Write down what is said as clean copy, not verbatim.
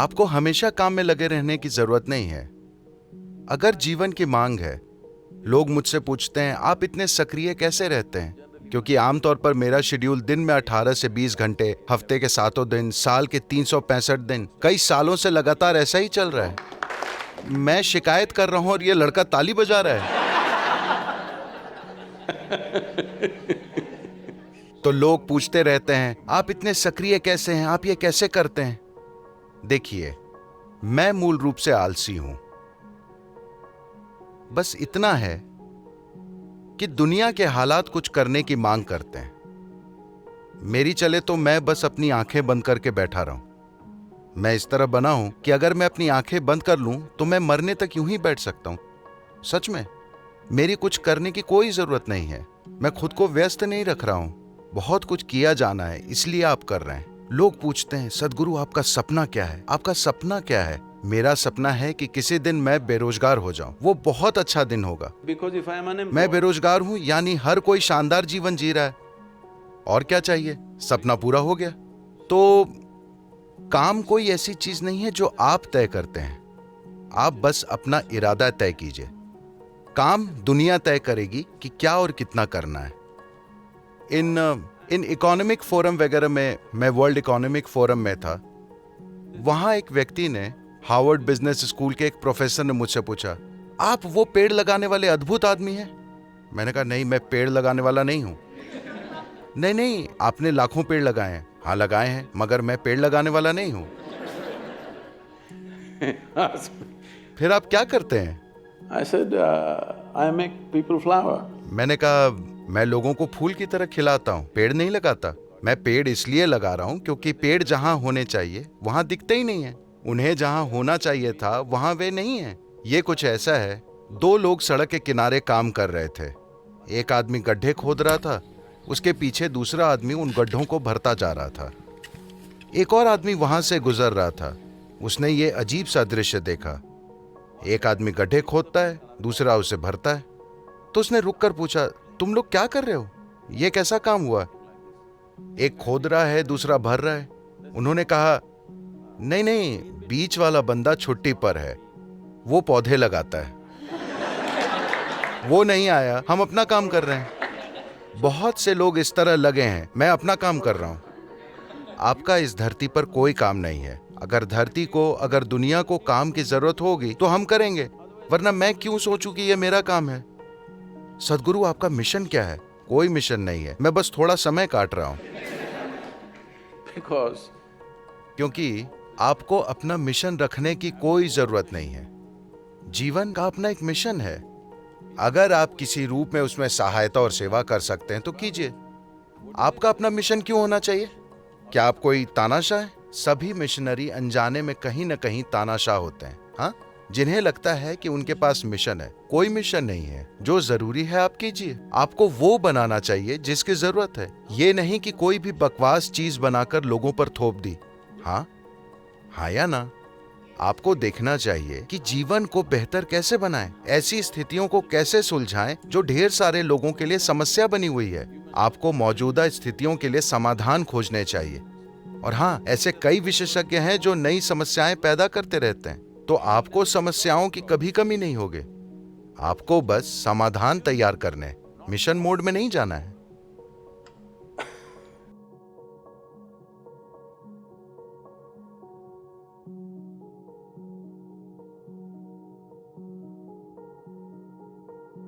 आपको हमेशा काम में लगे रहने की जरूरत नहीं है। अगर जीवन की मांग है, लोग मुझसे पूछते हैं आप इतने सक्रिय कैसे रहते हैं, क्योंकि आमतौर पर मेरा शेड्यूल दिन में 18 से 20 घंटे, हफ्ते के 7 दिन, साल के 365 दिन, कई सालों से लगातार ऐसा ही चल रहा है। मैं शिकायत कर रहा हूं और ये लड़का ताली बजा रहा है। तो लोग पूछते रहते हैं आप इतने सक्रिय कैसे हैं, आप ये कैसे करते हैं। देखिए, मैं मूल रूप से आलसी हूं। बस इतना है कि दुनिया के हालात कुछ करने की मांग करते हैं। मेरी चले तो मैं बस अपनी आंखें बंद करके बैठा रहूं। मैं इस तरह बना हूं कि अगर मैं अपनी आंखें बंद कर लूं तो मैं मरने तक यूं ही बैठ सकता हूं। सच में, मेरी कुछ करने की कोई जरूरत नहीं है। मैं खुद को व्यस्त नहीं रख रहा हूं। बहुत कुछ किया जाना है, इसलिए आप कर रहे हैं। लोग पूछते हैं सदगुरु आपका सपना क्या है, आपका सपना क्या है। मेरा सपना है कि किसी दिन मैं बेरोजगार हो जाऊं। वो बहुत अच्छा दिन होगा। मैं बेरोजगार हूं, यानी हर कोई शानदार जीवन जी रहा है। और क्या चाहिए, सपना पूरा हो गया। तो काम कोई ऐसी चीज नहीं है जो आप तय करते हैं। आप बस अपना इरादा तय कीजिए। काम दुनिया तय करेगी कि क्या और कितना करना है। इन इकोनॉमिक फोरम वगैरह में, मैं वर्ल्ड इकोनॉमिक फोरम में था, वहां एक व्यक्ति ने, हार्वर्ड बिजनेस स्कूल के एक प्रोफेसर ने मुझसे पूछा आप वो पेड़ लगाने वाले अद्भुत आदमी हैं। मैंने कहा नहीं, मैं पेड़ लगाने वाला नहीं हूं। नहीं, आपने लाखों पेड़ लगाए हैं। हाँ लगाए हैं, मगर मैं पेड़ लगाने वाला नहीं हूं। फिर आप क्या करते हैं? I said, I make people flower. मैंने कहा मैं लोगों को फूल की तरह खिलाता हूं, पेड़ नहीं लगाता। मैं पेड़ इसलिए लगा रहा हूं क्योंकि पेड़ जहां होने चाहिए वहां दिखते ही नहीं है। उन्हें जहां होना चाहिए था वहां वे नहीं है। ये कुछ ऐसा है, दो लोग सड़क के किनारे काम कर रहे थे। एक आदमी गड्ढे खोद रहा था, उसके पीछे दूसरा आदमी उन गड्ढों को भरता जा रहा था। एक और आदमी वहां से गुजर रहा था। उसने ये अजीब सा दृश्य देखा। एक आदमी गड्ढे खोदता है, दूसरा उसे भरता है। तो उसने रुककर पूछा तुम लोग क्या कर रहे हो, ये कैसा काम हुआ? एक खोद रहा है, दूसरा भर रहा है। उन्होंने कहा नहीं, बीच वाला बंदा छुट्टी पर है, वो पौधे लगाता है। वो नहीं आया, हम अपना काम कर रहे हैं। बहुत से लोग इस तरह लगे हैं, मैं अपना काम कर रहा हूं। आपका इस धरती पर कोई काम नहीं है। अगर धरती को, अगर दुनिया को काम की जरूरत होगी तो हम करेंगे, वरना मैं क्यों सोचूं कि यह मेरा काम है। सदगुरु आपका मिशन क्या है? कोई मिशन नहीं है, मैं बस थोड़ा समय काट रहा हूं। क्योंकि आपको अपना मिशन रखने की कोई जरूरत नहीं है। जीवन का अपना एक मिशन है। अगर आप किसी रूप में उसमें सहायता और सेवा कर सकते हैं तो कीजिए। आपका अपना मिशन क्यों होना चाहिए? क्या आप कोई तानाशाह है? सभी मिशनरी अनजाने में कहीं ना कहीं तानाशाह होते हैं। हाँ, जिन्हें लगता है कि उनके पास मिशन है। कोई मिशन नहीं है। जो जरूरी है आप कीजिए। आपको वो बनाना चाहिए जिसकी जरूरत है। ये नहीं कि कोई भी बकवास चीज बनाकर लोगों पर थोप दी। हाँ या ना? आपको देखना चाहिए कि जीवन को बेहतर कैसे बनाएं, ऐसी स्थितियों को कैसे सुलझाएं जो ढेर सारे लोगों के लिए समस्या बनी हुई है। आपको मौजूदा स्थितियों के लिए समाधान खोजने चाहिए। और हाँ, ऐसे कई विशेषज्ञ हैं जो नई समस्याएं पैदा करते रहते हैं। तो आपको समस्याओं की कभी कमी नहीं होगी। आपको बस समाधान तैयार करने, मिशन मोड में नहीं जाना है।